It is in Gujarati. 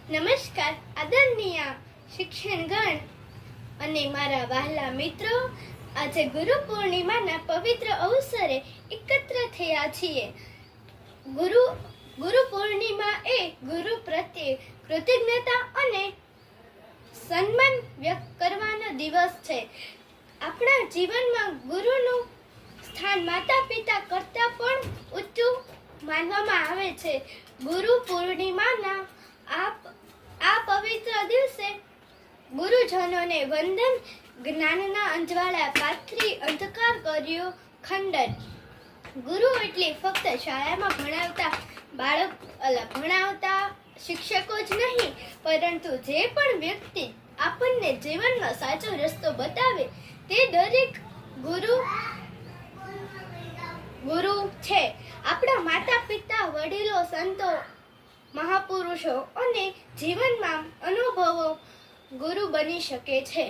નમસ્કાર આદરણીય શિક્ષણગણ અને મારા વહાલા મિત્રો, આજે ગુરુ પૂર્ણિમાના પવિત્ર અવસરે એકત્ર થયા છીએ. ગુરુ પૂર્ણિમા એ ગુરુ પ્રત્યે કૃતજ્ઞતા અને સન્માન વ્યક્ત કરવાનો દિવસ છે. આપણા જીવનમાં ગુરુનું સ્થાન માતા પિતા કરતાં પણ ઊંચું માનવામાં આવે છે. ગુરુ પૂર્ણિમાના આ પવિત્ર દિવસે ગુરુજનોને વંદન, જ્ઞાનના અંજવાળા પાથરી અંધકાર કર્યો ખંડન. ગુરુ એટલે ફક્ત શાળામાં ભણાવતા શિક્ષકો જ નહીં, પરંતુ જે પણ વ્યક્તિ આપણને જીવનનો સાચો રસ્તો બતાવે તે દરેક ગુરુ છે. આપણા માતા પિતા, વડીલો, સંતો, મહાપુરુષો અને જીવનમાં અનુભવો ગુરુ બની શકે છે.